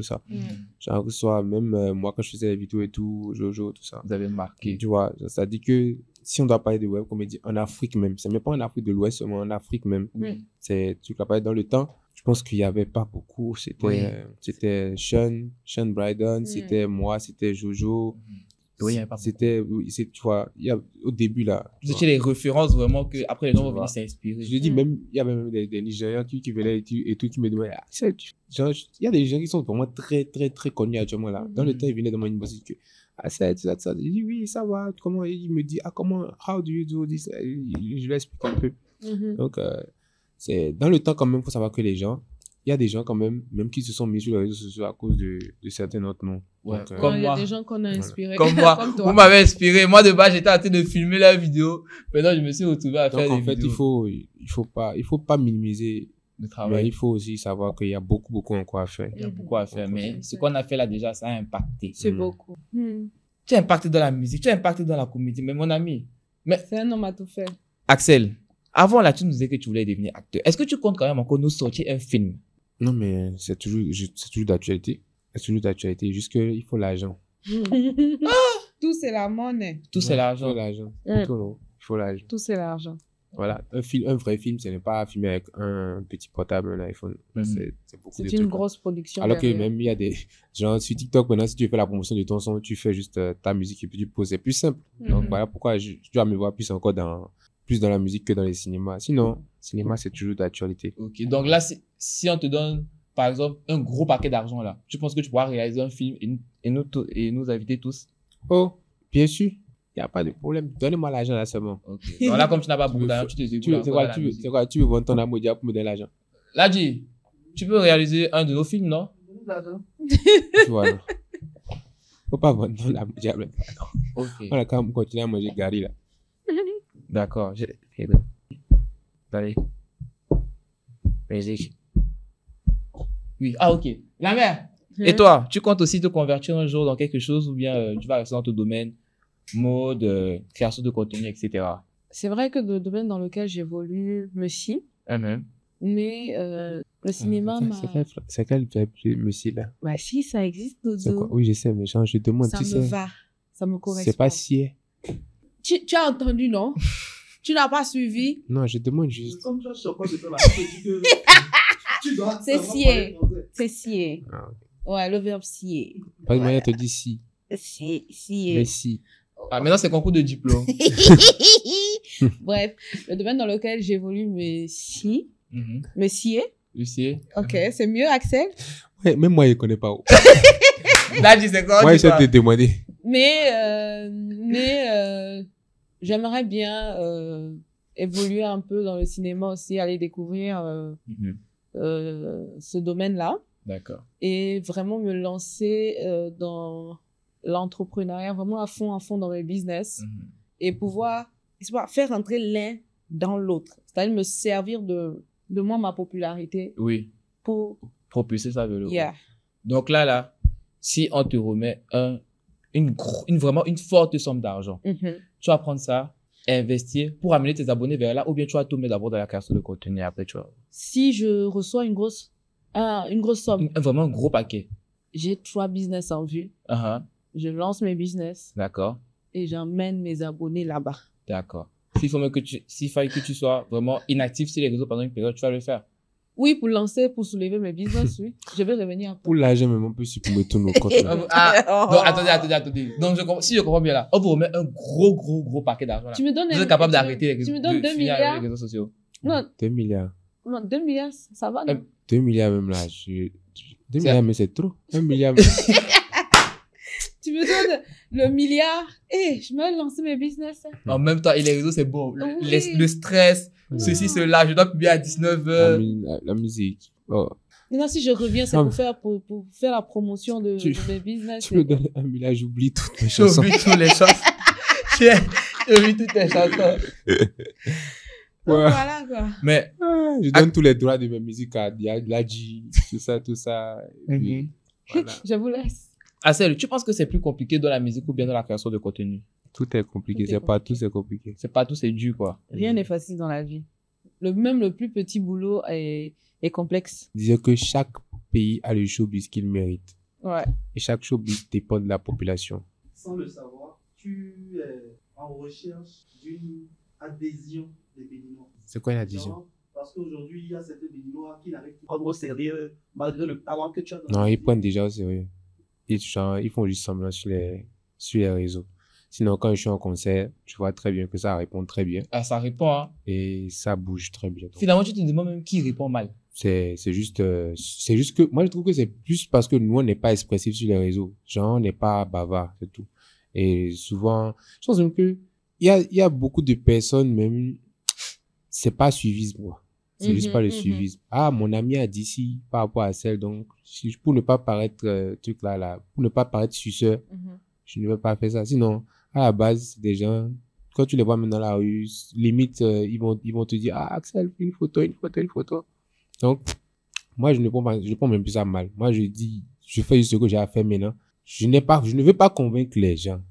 C: Genre, que ce soit même moi, quand je faisais les vidéos et tout, Jojo, tout ça.
B: Vous avez marqué.
C: Tu vois, c'est-à-dire que si on doit parler de web comédie en Afrique même, c'est même pas en Afrique de l'Ouest seulement, en Afrique même.
A: Oui.
C: Tu dois parler dans le temps. Je pense qu'il y avait pas beaucoup. C'était,
B: Oui.
C: c'était Sean Bryden, c'était moi, c'était Jojo.
B: Oui, il y avait pas
C: C'était, oui, tu vois, il y a, au début là.
B: Vous étiez les références vraiment que après les gens vont venir
C: Voilà.
B: s'inspirer.
C: Je dis même, il y avait même des Nigérians qui venaient et tout, qui me demandaient, genre, il y a des gens qui sont vraiment très, très, très connus actuellement là. Dans le temps, ils venaient dans mon inbox, ils disaient que, ça. Je dis, oui, ça va, comment, il me dit, comment, how do you do this? Je lui explique un peu.
A: Mhm.
C: Donc, c'est, dans le temps quand même, faut savoir que les gens, il y a des gens quand même qui se sont mis sur les réseaux sociaux à cause de certains autres noms.
B: Ouais,
C: Donc,
B: comme
A: Il y a
B: moi.
A: des gens qu'on a inspirés.
B: Comme moi.
A: Comme
B: Vous
A: toi.
B: m'avez inspiré. Moi, de base, j'étais en train de filmer la vidéo. Maintenant, je me suis retrouvé à
C: donc
B: faire
C: en
B: des
C: fait,
B: vidéos
C: il faut pas minimiser,
B: de
C: mais
B: travail.
C: il faut aussi savoir qu'il y a beaucoup encore à faire.
B: Il y a beaucoup à faire. Mais ce qu'on a fait là déjà, ça a impacté.
A: C'est
C: Mm.
A: beaucoup. Mhm.
B: Tu as impacté dans la musique, tu as impacté dans la comédie. Mais mon ami,
A: C'est un homme à tout faire.
B: Axel, avant là, tu nous disais que tu voulais devenir acteur. Est-ce que tu comptes quand même encore nous sortir un film?
C: Non, mais c'est toujours d'actualité. C'est toujours d'actualité. Juste qu'il faut l'argent.
A: Tout, c'est la monnaie.
B: Tout, c'est
C: Il
B: l'argent.
C: faut l'argent.
A: Mm.
C: Tout, non. Il faut l'argent.
A: Tout, c'est l'argent.
C: Voilà. Un vrai film, ce n'est pas filmé avec un petit portable, un iPhone.
B: Mhm.
C: C'est beaucoup de
A: C'est une
C: trucs.
A: grosse production.
C: Alors que
A: derrière.
C: même, il y a des gens sur TikTok, maintenant, si tu fais la promotion de ton son, tu fais juste ta musique et puis tu poses. C'est plus simple. Donc,
A: Mhm.
C: voilà pourquoi je dois me voir plus encore plus dans la musique que dans les cinémas. Sinon, cinéma, c'est toujours d'actualité.
B: Ok, donc là, si on te donne, par exemple, un gros paquet d'argent là, tu penses que tu pourras réaliser un film et nous inviter tous?
C: Oh, bien sûr. Il n'y a pas de problème. Donnez-moi l'argent là seulement.
B: Ok. Donc là, comme tu n'as pas
C: Tu
B: beaucoup
C: veux
B: d'argent,
C: fa-
B: tu te
C: Tu
B: débrouilles
C: veux, c'est
B: encore
C: quoi,
B: dans la
C: tu veux,
B: musique.
C: c'est quoi, tu veux vendre ton amour pour me donner l'argent.
B: Là, dis, tu peux réaliser un de nos films, non?
C: Tu vois, non. Faut pas vendre ton amour.
B: Ok.
C: On a quand même continué à manger Gary là.
B: D'accord. Allez. Musique. Oui. Ah, ok. La mère. Et toi, tu comptes aussi te convertir un jour dans quelque chose ou bien tu vas rester dans ton domaine, mode, création de contenu, etc.
A: C'est vrai que le domaine dans lequel j'évolue me scie, mais le cinéma m'a...
C: C'est quel monsieur là?
A: Bah si, ça existe,
C: C'est quoi?
A: Dodo.
C: Oui, je sais, mais genre, je demande,
A: Ça
C: tu
A: me
C: sais.
A: va. Ça me correspond.
C: C'est pas si.
A: Tu as entendu, non? Tu n'as pas suivi?
C: Non, je demande juste.
D: Comme ça, je suis encore dedans là. Je te dis que tu dois
A: C'est
D: savoir
A: scié.
D: parler français.
A: C'est scier.
C: Ah, ok.
A: Ouais, le verbe scier.
C: Parce que moi, elle te dit si.
A: C'est
C: Mais
A: scier.
C: si.
B: Ah, maintenant, c'est concours de diplôme.
A: Bref, le domaine dans lequel j'évolue me scie. Me scier.
B: Lucie.
A: Ok, c'est mieux, Axel.
C: Ouais, même moi, je connais pas.
B: Là, dis, c'est quoi?
C: Moi,
B: dis
C: je
B: quoi?
C: te demander.
A: Mais j'aimerais bien évoluer un peu dans le cinéma aussi, aller découvrir
B: Mhm.
A: ce domaine-là
B: D'accord.
A: et vraiment me lancer dans l'entrepreneuriat, vraiment à fond dans le business et pouvoir faire rentrer l'un dans l'autre. C'est-à-dire me servir de moi, ma popularité
B: Oui.
A: pour...
B: Propulser ça vers le haut.
A: Yeah.
B: Donc là, si on te remet vraiment une forte somme d'argent,
A: Mhm.
B: tu vas prendre ça, investir pour amener tes abonnés vers là, ou bien tu vas tout mettre d'abord dans la création de contenu et après tu vas.
A: Si je reçois une grosse somme,
B: Vraiment un gros paquet.
A: j'ai 3 business en vue.
B: Uh-huh.
A: je lance mes business
B: D'accord.
A: et j'emmène mes abonnés là-bas.
B: D'accord. S'il fallait que tu sois vraiment inactif sur les réseaux pendant une période, tu vas le faire.
A: Oui, pour lancer, pour soulever mes business, oui. Je vais revenir après.
C: Pour l'argent, même, on peut supprimer tous nos comptes. là.
B: Donc, attendez. Donc, si je comprends bien là, on vous remet un gros paquet d'argent là.
A: Tu me donnes
B: Vous êtes capable d'arrêter les réseaux,
A: tu me donnes
B: de
A: 2
B: finir avec
A: milliards.
B: les réseaux sociaux.
A: Non,
C: 2 milliards.
A: non, 2 milliards, ça va, non?
C: 2 milliards même là. 2
B: C'est-
C: milliards, mais c'est trop. 1 milliard.
A: Tu me donnes le milliard. Je me lance mes business.
B: En même temps, et les réseaux, c'est bon.
A: Oui.
B: Le stress, ceci, cela, je dois publier à 19h.
C: La musique. Oh.
A: Maintenant, si je reviens, c'est
C: Ah,
A: pour faire la promotion de mes business.
C: Tu me donnes 1 milliard, j'oublie toutes mes chansons.
B: J'oublie toutes les chansons. J'oublie toutes les chansons.
A: Donc,
C: Ouais.
A: voilà, quoi.
B: Mais,
C: Je donne tous les droits de mes musiques à Ladji, tout ça. Et puis, voilà.
A: Je vous laisse.
B: Axel, tu penses que c'est plus compliqué dans la musique ou bien dans la création de contenu?
C: Tout est compliqué,
A: Tout est
C: c'est pas
A: compliqué.
C: tout, c'est compliqué.
B: C'est pas tout, c'est dur, quoi.
A: Rien n'est facile dans la vie. Même le plus petit boulot est complexe.
C: Je disais que chaque pays a le showbiz qu'il mérite.
A: Ouais.
C: Et chaque showbiz dépend de la population.
D: Sans le savoir, tu es en recherche d'une adhésion des Béninois.
C: C'est quoi une addition?
D: Genre, parce qu'aujourd'hui, il y a certains Béninois qui n'arrivent pas à prendre au sérieux malgré le talent que tu as.
C: Non, ils prennent déjà au sérieux. Ils font juste semblant sur les réseaux. Sinon, quand je suis en concert, tu vois très bien que ça répond très bien
B: Ah, ça répond, hein.
C: et ça bouge très bien. Donc,
B: Finalement, tu te demandes même qui répond mal.
C: c'est juste que moi je trouve que c'est plus parce que nous on n'est pas expressif sur les réseaux. Genre, on n'est pas bavard, c'est tout. Et souvent, je pense même que il y a beaucoup de personnes même, c'est pas suivisme, quoi. C'est juste pas le suivisme. Ah, mon ami a dit ci par rapport à celle, donc pour ne pas paraître truc là, pour ne pas paraître suceur, je ne vais pas faire ça. Sinon, à la base, c'est des gens, quand tu les vois même dans la rue, limite, ils vont te dire, ah, Axel, une photo. Donc, moi, je prends même plus ça mal. Moi, je dis, je fais juste ce que j'ai à faire maintenant. Je ne veux pas convaincre les gens.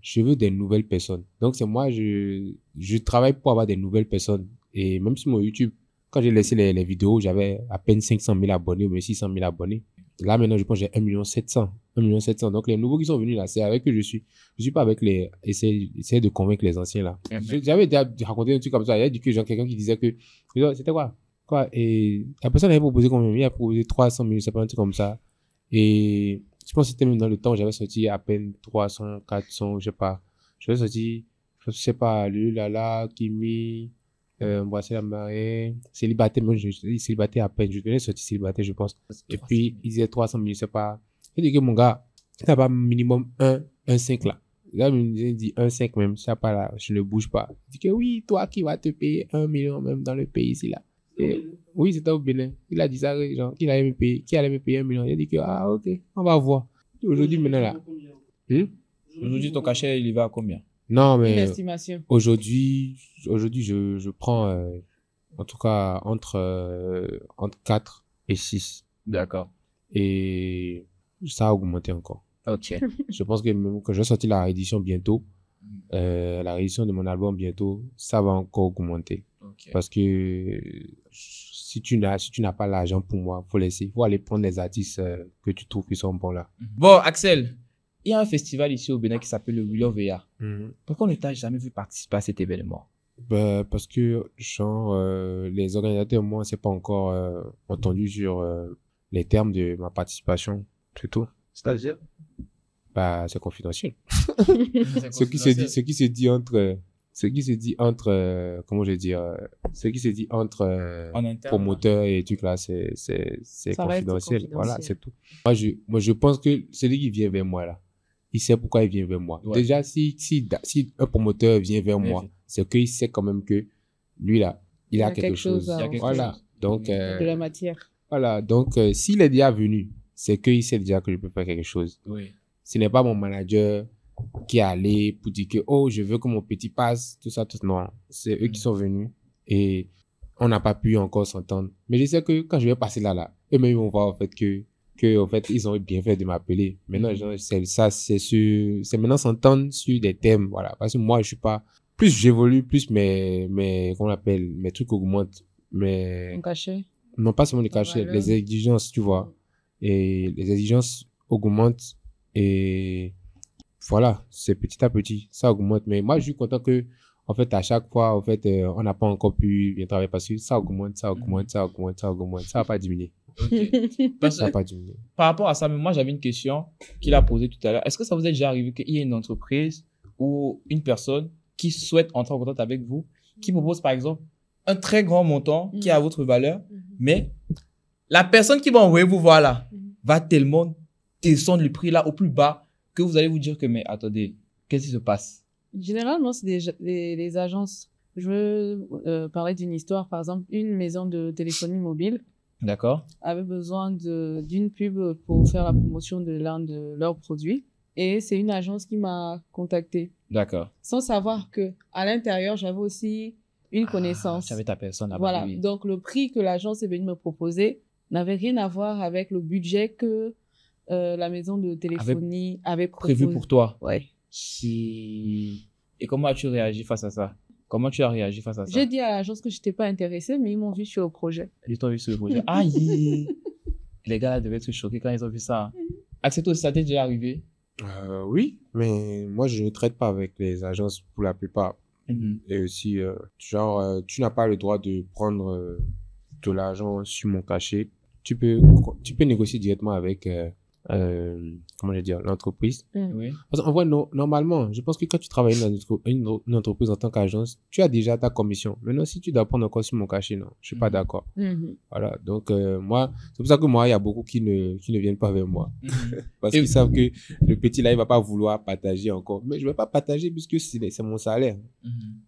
C: Je veux des nouvelles personnes. Donc, c'est moi, je travaille pour avoir des nouvelles personnes. Et même sur mon YouTube, quand j'ai laissé les vidéos, j'avais à peine 500 000 abonnés ou même 600 000 abonnés. Là, maintenant, je pense que j'ai 1 700 000. 1 700 000. Donc, les nouveaux qui sont venus là, c'est avec eux que je suis. Je suis pas avec essayer de convaincre les anciens là. J'avais déjà raconté un truc comme ça. Il y a dit que genre quelqu'un qui disait que, c'était quoi? Et la personne avait proposé combien? Il a proposé 300 000, c'est pas un truc comme ça. Et je pense que c'était même dans le temps où j'avais sorti à peine 300, 400, je sais pas. J'avais sorti, je sais pas, Lala, Kimi, Embrasser la marée, célibataire, moi je dis célibataire à peine, je venais sortir célibataire, je pense. Et puis, il disait 300 000, je sais pas. Il dit que mon gars, t'as pas minimum 1,5 là. Là, il dit 1,5 même, ça pas là, je ne bouge pas. Il dit que oui, toi qui vas te payer 1 million même dans le pays ici là. Et, oui, c'était au Bénin. Il a dit ça, genre, qui allait me payer 1 million. Il a dit que, ah, ok, on va voir. Aujourd'hui, maintenant là.
B: Aujourd'hui, ton cachet, il va à combien?
C: Non,
A: Une
C: mais
A: estimation.
C: aujourd'hui, je prends, en tout cas, entre 4 et 6.
B: D'accord.
C: Et ça a augmenté encore.
B: Ok.
C: Je pense que même quand je vais sortir la réédition bientôt, la réédition de mon album bientôt, ça va encore augmenter.
B: Ok.
C: Parce que si tu n'as pas l'argent pour moi, faut aller prendre les artistes que tu trouves qui sont bons là.
B: Bon, Axel, il y a un festival ici au Bénin qui s'appelle le We Love VA. Pourquoi on ne t'a jamais vu participer à cet événement?
C: Parce que genre, les organisateurs, moi, c'est pas encore entendu sur les termes de ma participation, c'est tout.
D: C'est-à-dire?
C: Bah, c'est confidentiel. Ce qui se dit entre comment je vais dire, ce qui se dit entre
B: En interne.
C: promoteurs et trucs là, c'est
A: Ça reste
C: confidentiel. Voilà,
A: confidentiel.
C: c'est tout. Moi, je pense que celui qui vient vers moi là, il sait pourquoi il vient vers moi.
B: Ouais.
C: Déjà, si un promoteur vient vers moi,
B: Oui.
C: c'est qu'il sait quand même que lui là, il a quelque chose.
A: à
B: Il y a quelque
C: Voilà.
B: chose.
C: Donc,
A: de la matière.
C: voilà. Donc, s'il est déjà venu, c'est qu'il sait déjà que je peux faire quelque chose.
B: Oui.
C: Ce n'est pas mon manager qui est allé pour dire que, oh, je veux que mon petit passe, tout ça, tout ça. Non. C'est eux qui sont venus et on n'a pas pu encore s'entendre. Mais je sais que quand je vais passer là, eux-mêmes, ils vont voir, en fait, en fait, ils ont bien fait de m'appeler. Maintenant, genre, c'est maintenant s'entendre sur des thèmes, voilà. Parce que moi, je suis pas, plus j'évolue, plus comment on appelle, mes trucs augmentent.
A: On cachait.
C: Non, pas seulement les cachets,
A: Voilà.
C: les exigences, tu vois. Et les exigences augmentent et voilà, c'est petit à petit, ça augmente. Mais moi, je suis content que, en fait, à chaque fois, en fait, on n'a pas encore pu bien travailler parce que ça augmente, ça va pas diminuer.
B: Ok. Parce
C: Ça va
B: que,
C: pas diminuer.
B: par rapport à ça, mais moi, j'avais une question qu'il a posée tout à l'heure. Est-ce que ça vous est déjà arrivé qu'il y ait une entreprise ou une personne qui souhaite entrer en contact avec vous, qui propose, par exemple, un très grand montant qui est à votre valeur, mais la personne qui va envoyer vous voir là va tellement descendre le prix là au plus bas que vous allez vous dire que, mais attendez, qu'est-ce qui se passe?
A: Généralement, c'est des agences. Je veux parler d'une histoire. Par exemple, une maison de téléphonie mobile
B: D'accord?
A: avait besoin d'une pub pour faire la promotion de l'un de leurs produits. Et c'est une agence qui m'a contacté.
B: D'accord.
A: Sans savoir que à l'intérieur, j'avais aussi une connaissance.
B: J'avais ta personne là-bas.
A: Voilà.
B: Oui.
A: Donc, le prix que l'agence est venue me proposer n'avait rien à voir avec le budget que la maison de téléphonie avait
B: Prévu pour toi.
A: Ouais.
B: Et comment as-tu réagi face à ça? Comment tu as réagi face à ça?
A: J'ai dit à l'agence que je n'étais pas intéressée, mais ils m'ont vu sur le projet.
B: Ils t'ont vu sur le projet. Aïe! Les gars là devaient être choqués quand ils ont vu ça. Accepte aussi, ça t'est déjà arrivé?
C: Oui, mais moi, je ne traite pas avec les agences pour la plupart. Et aussi, genre, tu n'as pas le droit de prendre de l'argent sur mon cachet. Tu peux négocier directement avec, comment je vais dire, l'entreprise.
B: Oui.
C: Parce qu'en vrai, normalement, je pense que quand tu travailles dans une entreprise en tant qu'agence, tu as déjà ta commission. Maintenant, si tu dois prendre encore sur mon cachet, non, je suis pas d'accord. Voilà. Donc, moi, c'est pour ça que moi, il y a beaucoup qui ne viennent pas vers moi. Parce qu'ils savent que le petit là, il va pas vouloir partager encore. Mais je vais pas partager puisque c'est mon salaire.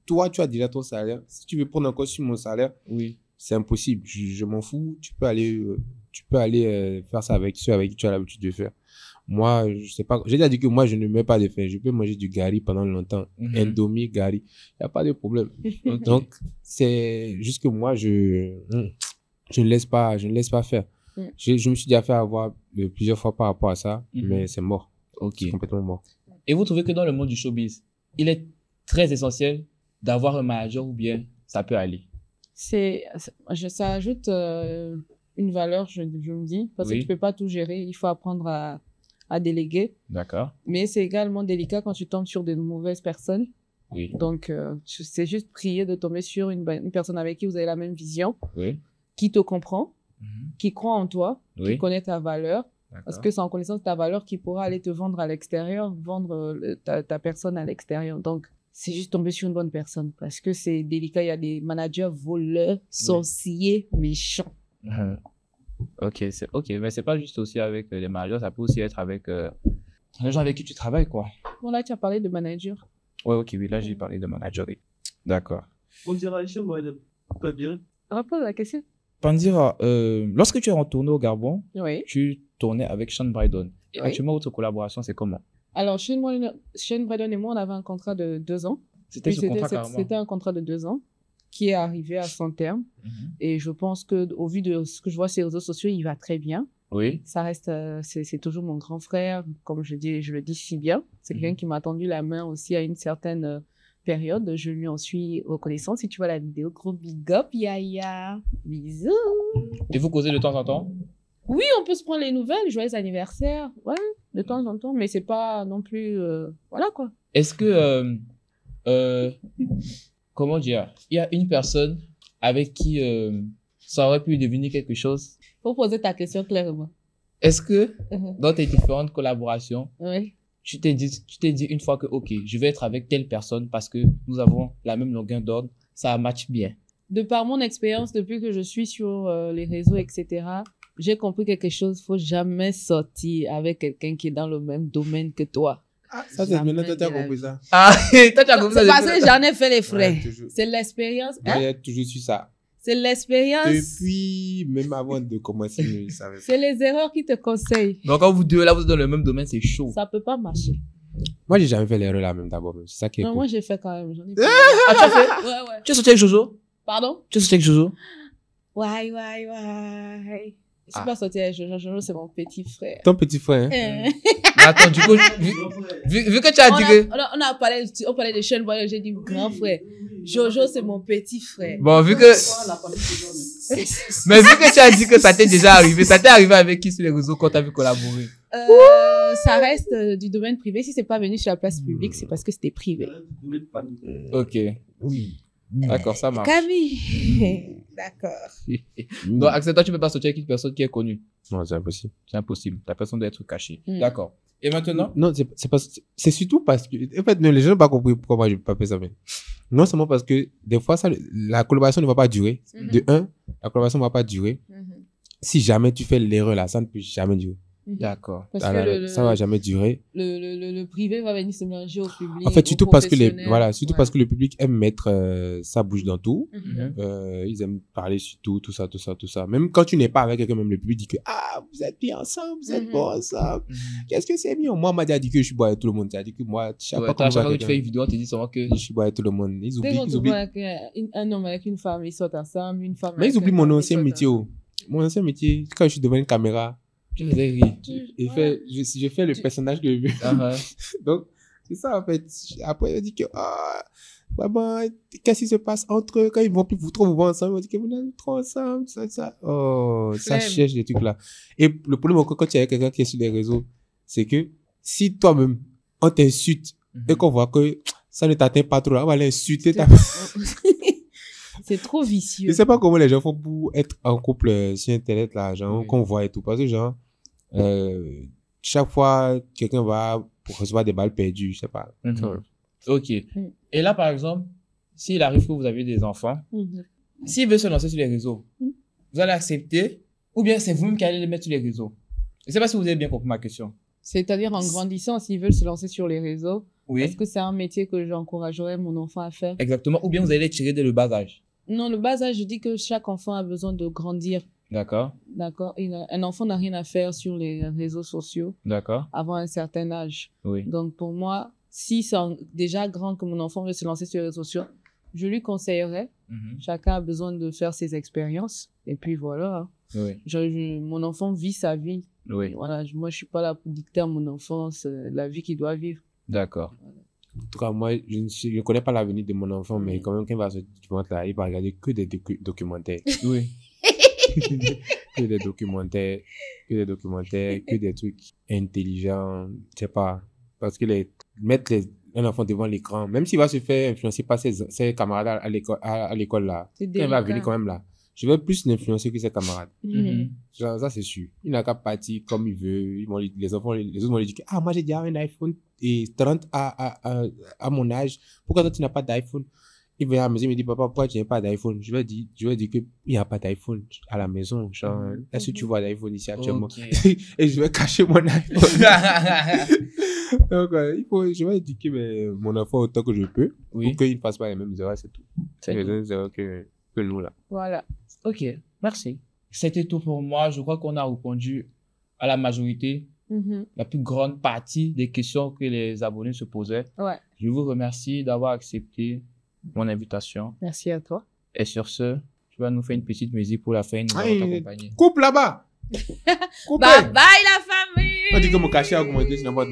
C: Toi, tu as déjà ton salaire. Si tu veux prendre encore sur mon salaire,
B: Oui.
C: c'est impossible. Je m'en fous. Tu peux aller faire ça avec ceux avec qui tu as l'habitude de faire. Moi, je sais pas. J'ai déjà dit que moi, je ne mets pas de faim. Je peux manger du gari pendant longtemps. Indomie, gari. Il n'y a pas de problème. Donc, c'est juste que moi, je ne laisse pas faire. Je me suis déjà fait avoir plusieurs fois par rapport à ça, mais c'est mort.
B: Ok.
C: C'est complètement mort.
B: Et vous trouvez que dans le monde du showbiz, il est très essentiel d'avoir un manager ou bien ça peut aller?
A: Ça ajoute une valeur, je me dis, parce que tu peux pas tout gérer. Il faut apprendre à déléguer.
B: D'accord.
A: Mais c'est également délicat quand tu tombes sur de mauvaises personnes.
B: Oui.
A: Donc, c'est juste prier de tomber sur une personne avec qui vous avez la même vision,
B: Oui.
A: qui te comprend, qui croit en toi, qui
B: Oui.
A: connaît ta valeur.
B: D'accord.
A: Parce que c'est en connaissance de ta valeur qu'il pourra aller te vendre à l'extérieur, vendre ta personne à l'extérieur. Donc, c'est juste tomber sur une bonne personne. Parce que c'est délicat. Il y a des managers voleurs, sorciers, méchants.
B: Ok, mais c'est pas juste aussi avec les managers, ça peut aussi être avec les gens avec qui tu travailles, quoi.
A: Bon, là, tu as parlé de manager.
B: Ouais, ok, oui, là, j'ai parlé de managerie. D'accord.
D: On dirait chez moi, pas bien.
A: Repose la question.
B: Pandira, lorsque tu es retourné au Gabon,
A: Oui.
B: tu tournais avec Sean Brydon. Et
A: Oui.
B: actuellement, votre collaboration, c'est comment?
A: Alors, Shane Brydon et moi, on avait un contrat de 2 ans.
B: C'était
A: Puis
B: ce contrat carrément.
A: C'était un contrat de 2 ans qui est arrivé à son terme. Et je pense que, au vu de ce que je vois sur les réseaux sociaux, il va très bien.
B: Oui.
A: Ça reste, c'est toujours mon grand frère, comme je le dis si bien. C'est quelqu'un qui m'a tendu la main aussi à une certaine période. Je lui en suis reconnaissante. Si tu vois la vidéo, gros big up, Yaya. Bisous.
B: Et vous causez de temps en temps?
A: Oui, on peut se prendre les nouvelles, joyeux anniversaire. Ouais, de temps en temps, mais c'est pas non plus, voilà quoi.
B: Est-ce que, comment dire, il y a une personne avec qui ça aurait pu devenir quelque chose?
A: Faut poser ta question clairement.
B: Est-ce que dans tes différentes collaborations,
A: Oui.
B: tu t'es dit une fois que, ok, je vais être avec telle personne parce que nous avons la même longueur d'ordre, ça match bien?
A: De par mon expérience, depuis que je suis sur les réseaux, etc., j'ai compris quelque chose. Faut jamais sortir avec quelqu'un qui est dans le même domaine que toi.
C: Ah, ça, c'est maintenant que tu as compris ça.
B: Ah, toi, tu as compris ça.
A: C'est parce que j'en ai fait les frais.
C: Ouais, toujours.
A: C'est l'expérience.
C: Moi,
A: Hein?
C: j'ai toujours su ça.
A: C'est l'expérience.
C: Depuis, même avant de commencer, je savais pas.
A: C'est les erreurs qui te conseillent.
B: Donc, quand vous deux, là, vous êtes dans le même domaine, c'est chaud.
A: Ça peut pas marcher.
C: Moi, j'ai jamais fait l'erreur là même d'abord. C'est ça qui est
A: Non,
C: cool.
A: moi, j'ai fait quand même. J'en ai fait.
B: Ah, tu as fait?
A: Ouais, ouais.
B: Tu as sorti avec Jojo?
A: Pardon?
B: Tu as sorti avec Jojo?
A: Ouais. Je suis pas sortie avec Jojo. Jojo, c'est mon petit frère.
C: Ton petit frère, hein?
A: Mais
B: Mais attends, du coup, vu que tu as dit que...
A: on parlait de Sean Brydon, j'ai dit grand frère. Jojo, c'est mon petit frère.
B: Bon, vu que... Mais vu que tu as dit que ça t'est déjà arrivé, ça t'est arrivé avec qui sur les réseaux quand tu as vu collaborer?
A: ça reste du domaine privé. Si c'est pas venu sur la place publique, c'est parce que c'était privé.
B: Ok. Oui. D'accord, ça marche.
A: Camille. D'accord.
B: Donc, Axel, toi, tu peux pas sortir avec une personne qui est connue.
C: Non, c'est impossible.
B: C'est impossible. La personne doit être cachée. D'accord. Et maintenant?
C: Non, c'est surtout parce que, en fait, non, les gens n'ont pas compris pourquoi moi je ne peux pas faire ça. Mais non seulement parce que des fois, la collaboration ne va pas durer. De un, la collaboration ne va pas durer. Si jamais tu fais l'erreur là, ça ne peut jamais durer.
B: D'accord.
A: Parce
C: Alors,
A: que
C: ça va jamais durer.
A: le privé va venir se mélanger au public.
C: En fait, surtout parce que
A: professionnel.
C: parce que le public aime mettre sa bouche dans tout.
A: Mhm.
C: Ils aiment parler sur tout ça. Même quand tu n'es pas avec quelqu'un, même le public dit que vous êtes bien ensemble, vous êtes bons ensemble. Qu'est-ce que c'est bien? Moi, on m'a déjà dit que je suis bon avec tout le monde. Tu as dit que moi, chaque fois
B: que tu fais une vidéo, on te dit souvent que
C: je suis bon avec tout le monde. Ils oublient.
A: Un homme avec une femme, ils sortent ensemble, une femme.
C: Mais ils oublient mon ancien métier. Mon ancien métier, quand je suis devant une caméra,
B: tu faisais rire.
C: Je fais le personnage que je veux. Donc, c'est ça, en fait. Après, il dit que, vraiment, qu'est-ce qui se passe entre eux quand ils vont plus vous voir ensemble? Ils vont dire que vous n'êtes trop ensemble, ça. Oh, ça cherche des trucs là. Et le problème, quand tu as quelqu'un qui est sur les réseaux, c'est que si toi-même, on t'insulte et qu'on voit que ça ne t'atteint pas trop, on va l'insulter.
A: C'est trop vicieux.
C: Je sais pas comment les gens font pour être en couple sur Internet, là, genre, qu'on voit et tout. Parce que, genre, chaque fois, quelqu'un va pour recevoir des balles perdues, je sais pas.
B: Ok. Et là, par exemple, s'il arrive que vous avez des enfants, s'il veut se lancer sur les réseaux, vous allez accepter, ou bien c'est vous-même qui allez les mettre sur les réseaux? Je sais pas si vous avez bien compris ma question.
A: C'est-à-dire, en grandissant, s'ils veulent se lancer sur les réseaux,
B: oui.
A: Est-ce que c'est un métier que j'encouragerais mon enfant à faire?
B: Exactement. Ou bien vous allez les tirer dès le bas âge?
A: Non, le bas âge, je dis que chaque enfant a besoin de grandir.
B: D'accord.
A: D'accord. Un enfant n'a rien à faire sur les réseaux sociaux.
B: D'accord.
A: Avant un certain âge.
B: Oui.
A: Donc, pour moi, si c'est déjà grand que mon enfant veut se lancer sur les réseaux sociaux, je lui conseillerais. Chacun a besoin de faire ses expériences. Et puis voilà. Oui. Mon enfant vit sa vie.
B: Oui.
A: Voilà. Moi, je suis pas là pour dicter à mon enfant la vie qu'il doit vivre.
B: D'accord.
A: Voilà.
C: En tout cas, moi, je ne connais pas l'avenir de mon enfant, mais quand même, quand il va sortir du ventre là, il va regarder que des documentaires.
B: Oui.
C: que des documentaires, que des trucs intelligents, je sais pas. Parce que mettre un enfant devant l'écran, même s'il va se faire influencer par ses camarades à l'école là, quand il va venir quand même là, je vais plus l'influencer que ses camarades. Genre, ça, c'est sûr. Il n'a qu'à partir comme il veut. Les autres vont lui dire que, moi, j'ai déjà un iPhone et 30 à mon âge. Pourquoi toi, tu n'as pas d'iPhone? Il vient à la maison, il me dit, papa, pourquoi tu n'as pas d'iPhone? Je vais dire qu'il n'y a pas d'iPhone à la maison. Genre, est-ce que tu vois d'iPhone ici actuellement? Et je vais cacher mon iPhone. Donc, je vais éduquer mon enfant autant que je peux pour qu'il ne fasse pas les mêmes erreurs, c'est tout. C'est les mêmes erreurs que nous, là.
A: Voilà.
B: Ok, merci. C'était tout pour moi. Je crois qu'on a répondu à la majorité, la plus grande partie des questions que les abonnés se posaient.
A: Ouais.
B: Je vous remercie d'avoir accepté mon invitation.
A: Merci à toi.
B: Et sur ce, tu vas nous faire une petite musique pour la fin. Nous allons t'accompagner.
C: Coupe là-bas.
A: Bye bye la famille.
C: On dit que mon cachet a augmenté, je n'ai pas de